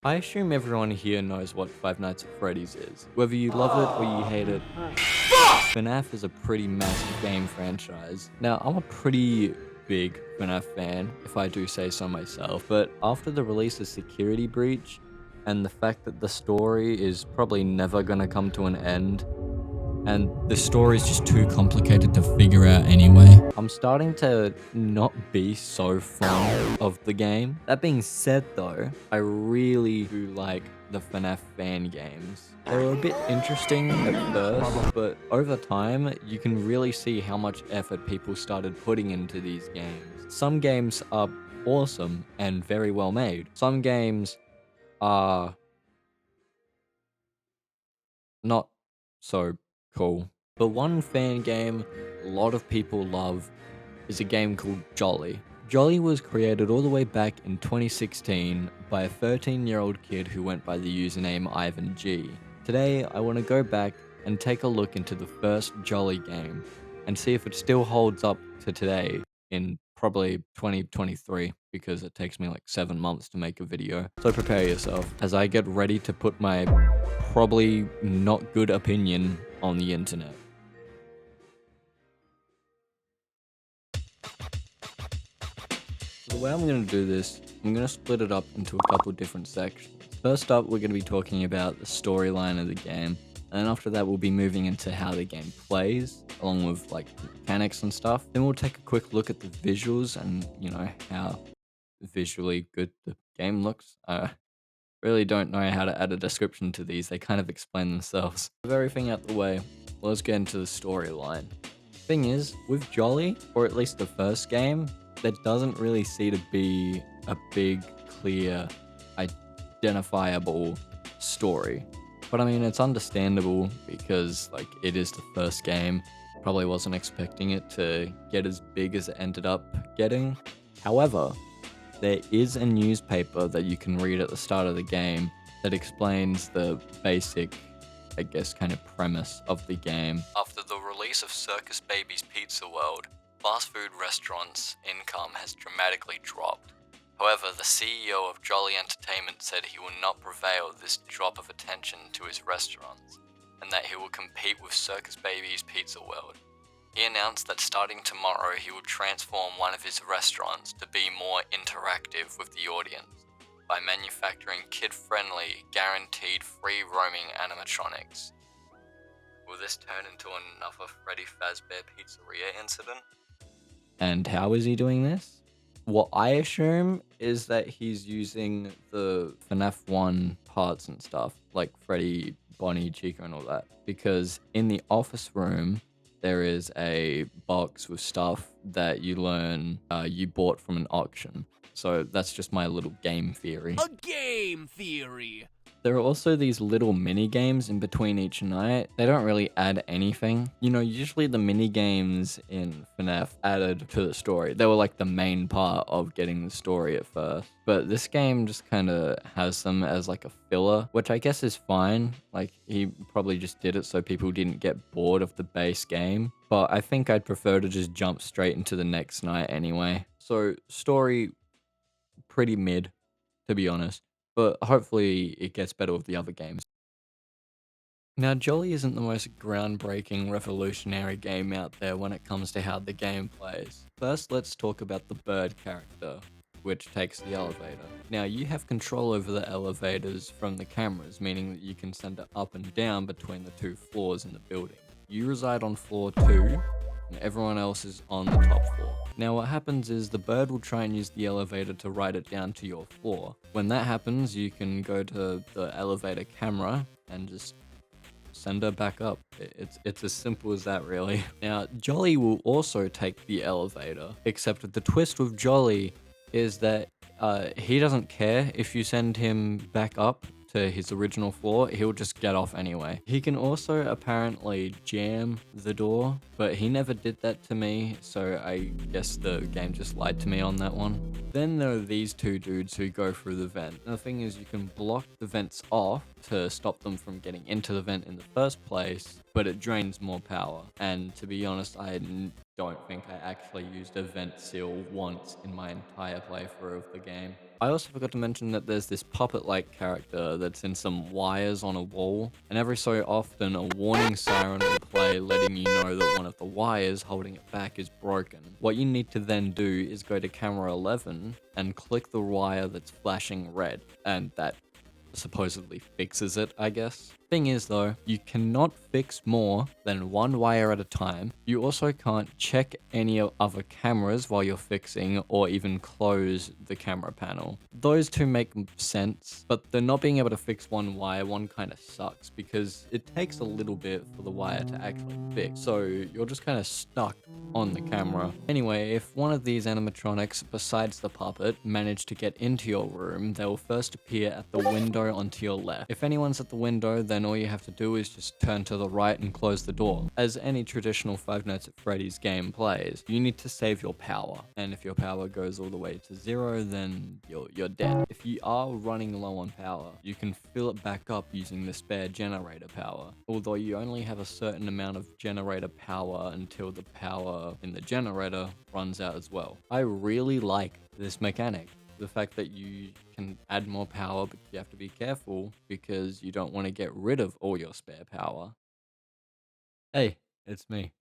I assume everyone here knows what Five Nights at Freddy's is. Whether you love it or you hate it, FNAF is a pretty massive game franchise. Now, I'm a pretty big FNAF fan, if I do say so myself, but after the release of Security Breach, and the fact that the story is probably never gonna come to an end, and the story is just too complicated to figure out anyway, I'm starting to not be so fond of the game. That being said though, I really do like the FNAF fan games. They were a bit interesting at first, but over time, you can really see how much effort people started putting into these games. Some games are awesome and very well made. Some games are not so cool. But one fan game a lot of people love is a game called Jolly. Jolly was created all the way back in 2016 by a 13-year-old kid who went by the username Ivan G. Today, I want to go back and take a look into the first Jolly game and see if it still holds up to today in probably 2023, because it takes me like 7 months to make a video. So prepare yourself as I get ready to put my probably not good opinion on the internet. So the way I'm going to do this, I'm going to split it up into a couple different sections. First up, we're going to be talking about the storyline of the game, and then after that we'll be moving into how the game plays, along with like mechanics and stuff. Then we'll take a quick look at the visuals and, how visually good the game looks. Really don't know how to add a description to these, they kind of explain themselves. With everything out the way, let's get into the storyline. Thing is, with Jolly, or at least the first game, there doesn't really seem to be a big, clear, identifiable story. But I mean, it's understandable because, like, it is the first game. Probably wasn't expecting it to get as big as it ended up getting. However, there is a newspaper that you can read at the start of the game that explains the basic, I guess, kind of premise of the game. After the release of Circus Baby's Pizza World, fast food restaurants' income has dramatically dropped. However, the CEO of Jolly Entertainment said he will not prevail this drop of attention to his restaurants, and that he will compete with Circus Baby's Pizza World. He announced that starting tomorrow he will transform one of his restaurants to be more interactive with the audience by manufacturing kid-friendly, guaranteed free roaming animatronics. Will this turn into another Freddy Fazbear Pizzeria incident? And how is he doing this? What I assume is that he's using the FNAF 1 parts and stuff, like Freddy, Bonnie, Chica, and all that. Because in the office room, there is a box with stuff that you learn you bought from an auction. So that's just my little game theory. A game theory! There are also these little mini games in between each night. They don't really add anything. Usually the mini games in FNAF added to the story. They were like the main part of getting the story at first. But this game just kind of has them as like a filler, which I guess is fine. Like, he probably just did it so people didn't get bored of the base game. But I think I'd prefer to just jump straight into the next night anyway. So story, pretty mid, to be honest. But hopefully it gets better with the other games. Now, Jolly isn't the most groundbreaking, revolutionary game out there when it comes to how the game plays. First, let's talk about the bird character, which takes the elevator. Now, you have control over the elevators from the cameras, meaning that you can send it up and down between the 2 floors in the building. You reside on floor 2, and everyone else is on the top floor. Now what happens is the bird will try and use the elevator to ride it down to your floor. When that happens, you can go to the elevator camera and just send her back up. It's as simple as that, really. Now, Jolly will also take the elevator, except that the twist with Jolly is that he doesn't care if you send him back up to his original floor, he'll just get off anyway. He can also apparently jam the door, but he never did that to me, so I guess the game just lied to me on that one. Then there are these 2 dudes who go through the vent. And the thing is, you can block the vents off to stop them from getting into the vent in the first place, but it drains more power. And to be honest, I don't think I actually used a vent seal once in my entire playthrough of the game. I also forgot to mention that there's this puppet-like character that's in some wires on a wall, and every so often a warning siren will play letting you know that one of the wires holding it back is broken. What you need to then do is go to camera 11 and click the wire that's flashing red, and that supposedly fixes it, I guess. Thing is though, you cannot fix more than one wire at a time. You also can't check any other cameras while you're fixing or even close the camera panel. Those two make sense, but the not being able to fix one wire one kind of sucks because it takes a little bit for the wire to actually fix. So you're just kind of stuck on the camera. Anyway, if one of these animatronics besides the puppet manage to get into your room, they will first appear at the window onto your left. If anyone's at the window, then all you have to do is just turn to the right and close the door. As any traditional Five Nights at Freddy's game plays, you need to save your power, and if your power goes all the way to 0, then you're dead. If you are running low on power, you can fill it back up using the spare generator power, although you only have a certain amount of generator power until the power in the generator runs out as well. I really like this mechanic. The fact that you can add more power, but you have to be careful because you don't want to get rid of all your spare power. Hey, it's me,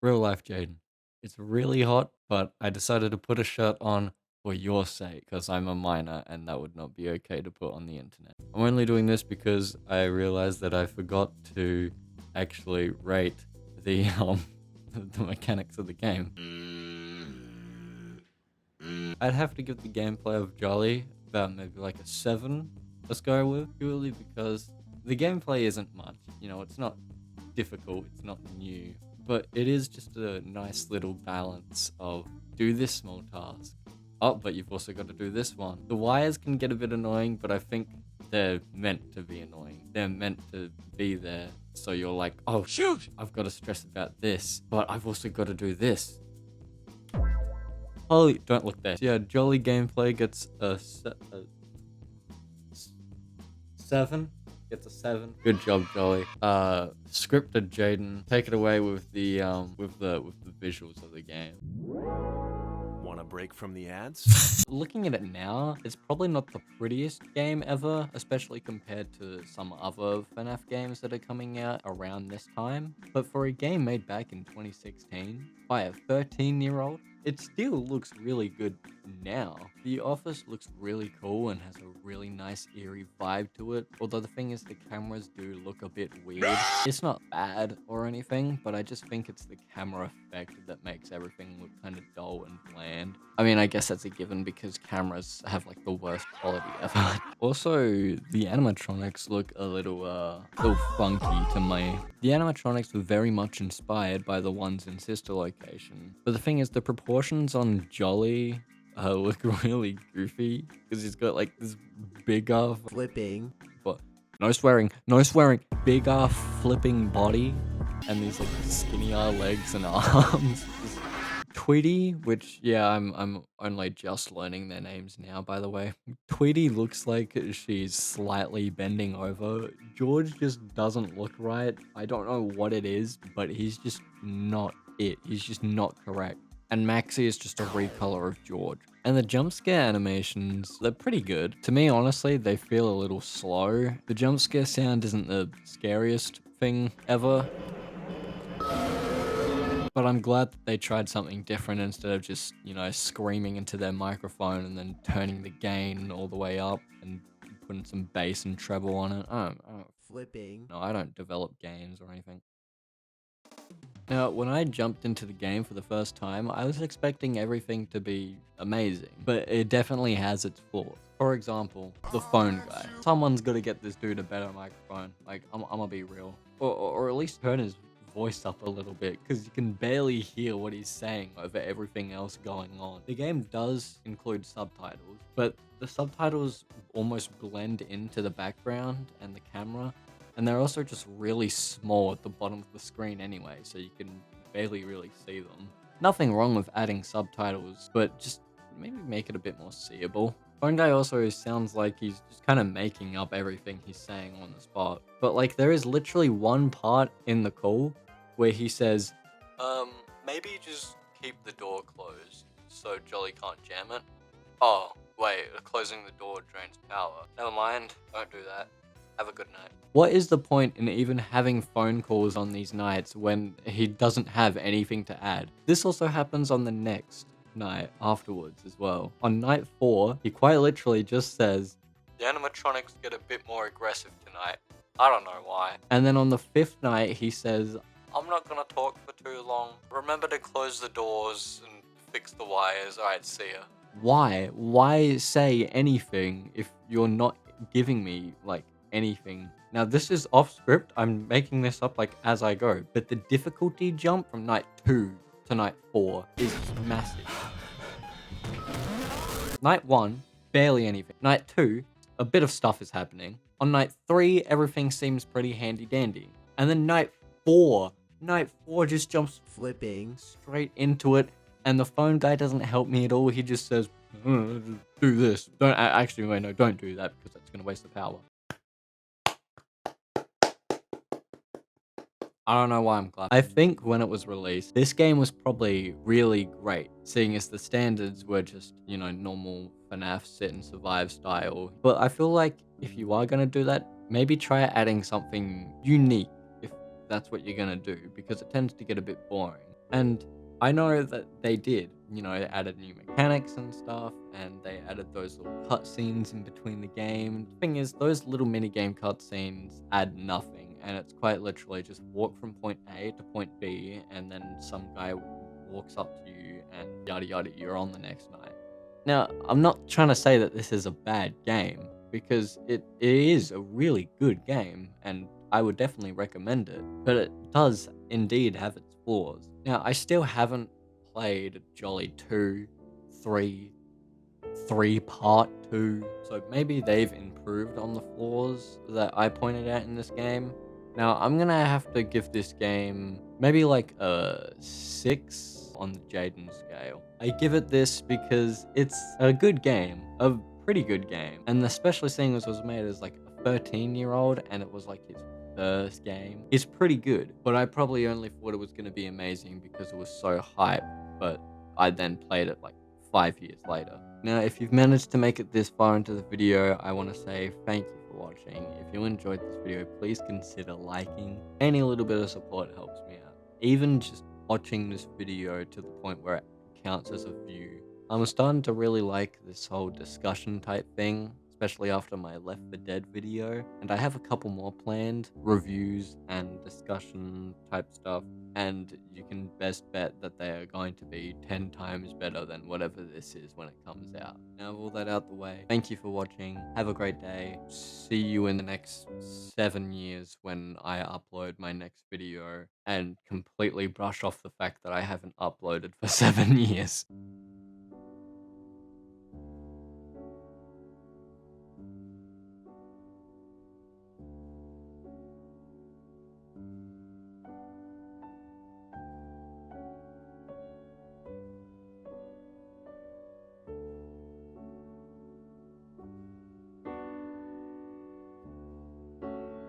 real life Jaden. It's really hot, but I decided to put a shirt on for your sake because I'm a minor and that would not be okay to put on the internet. I'm only doing this because I realized that I forgot to actually rate the the mechanics of the game. I'd have to give the gameplay of Jolly about maybe like a 7. Let's go with, purely because the gameplay isn't much. You know, it's not difficult, it's not new, but it is just a nice little balance of do this small task. Oh, but you've also got to do this one. The wires can get a bit annoying, but I think they're meant to be annoying. They're meant to be there. So you're like, oh shoot, I've got to stress about this, but I've also got to do this. Holy, don't look there. So yeah, Jolly gameplay gets a 7. Gets a 7. Good job, Jolly. Scripted Jaden, take it away with the visuals of the game. Want a break from the ads? Looking at it now, it's probably not the prettiest game ever, especially compared to some other FNAF games that are coming out around this time. But for a game made back in 2016 by a 13-year-old, it still looks really good now. The office looks really cool and has a really nice eerie vibe to it, although the thing is the cameras do look a bit weird. It's not bad or anything, but I just think it's the camera effect that makes everything look kind of dull and bland. I mean, I guess that's a given because cameras have like the worst quality ever. Also, the animatronics look a little funky to me. The animatronics were very much inspired by the ones in Sister Location, but the thing is the proportions on Jolly look really goofy because he's got like this bigger flipping, but no swearing, bigger flipping body and these like skinnier legs and arms. Tweety, which yeah, I'm only just learning their names now, by the way. Tweety looks like she's slightly bending over. George just doesn't look right. I don't know what it is, but he's just not it. He's just not correct. And Maxie is just a recolor of George. And the jump scare animations, they're pretty good. To me, honestly, they feel a little slow. The jump scare sound isn't the scariest thing ever, but I'm glad that they tried something different instead of just, you know, screaming into their microphone and then turning the gain all the way up and putting some bass and treble on it. I don't flipping. No, I don't develop games or anything. Now, when I jumped into the game for the first time, I was expecting everything to be amazing, but it definitely has its flaws. For example, the phone guy. Someone's got to get this dude a better microphone. Like, I'm gonna be real. Or at least turn his voice up a little bit, because you can barely hear what he's saying over everything else going on. The game does include subtitles, but the subtitles almost blend into the background and the camera, and they're also just really small at the bottom of the screen anyway, so you can barely really see them. Nothing wrong with adding subtitles, but just maybe make it a bit more seeable. Phone guy also sounds like he's just kind of making up everything he's saying on the spot. But like there is literally one part in the call where he says, maybe just keep the door closed so Jolly can't jam it. Oh, Wait, closing the door drains power. Never mind, don't do that. Have a good night. What is the point in even having phone calls on these nights when he doesn't have anything to add? This also happens on the next night afterwards as well. On night 4, he quite literally just says, the animatronics get a bit more aggressive tonight. I don't know why. And then on the 5th night, he says, I'm not gonna talk for too long. Remember to close the doors and fix the wires. Alright, see ya. Why? Why say anything if you're not giving me, like, anything? Now, this is off script. I'm making this up, like, as I go. But the difficulty jump from night 2 to night 4 is massive. Night 1, barely anything. Night 2, a bit of stuff is happening. On night 3, everything seems pretty handy dandy. And then night 4 just jumps flipping straight into it. And the phone guy doesn't help me at all. He just says, do this. Actually, wait, no, don't do that because that's going to waste the power. I don't know why I'm clapping. I think when it was released, this game was probably really great, seeing as the standards were just, you know, normal FNAF sit and survive style. But I feel like if you are going to do that, maybe try adding something unique if that's what you're going to do, because it tends to get a bit boring. And I know that they did, you know, they added new mechanics and stuff, and they added those little cutscenes in between the game. The thing is, those little minigame cutscenes add nothing, and it's quite literally just walk from point A to point B, and then some guy walks up to you, and yada yada, you're on the next night. Now, I'm not trying to say that this is a bad game, because it is a really good game, and I would definitely recommend it, but it does indeed have its flaws. Now, I still haven't played Jolly 2, 3, 3 Part 2, so maybe they've improved on the flaws that I pointed out in this game. Now, I'm gonna have to give this game maybe like a 6 on the Jaden scale. I give it this because it's a good game, a pretty good game, and especially seeing as it was made as like a 13-year-old and it was like his first game, it's pretty good. But I probably only thought it was going to be amazing because it was so hyped, but I then played it like 5 years later. Now, if you've managed to make it this far into the video, I want to say thank you for watching. If you enjoyed this video, please consider liking. Any little bit of support helps me out. Even just watching this video to the point where it counts as a view. I'm starting to really like this whole discussion type thing, especially after my Left 4 Dead video, and I have a couple more planned, reviews and discussion type stuff, and you can best bet that they are going to be 10 times better than whatever this is when it comes out. Now, with all that out the way, thank you for watching, have a great day, see you in the next 7 years when I upload my next video, and completely brush off the fact that I haven't uploaded for 7 years.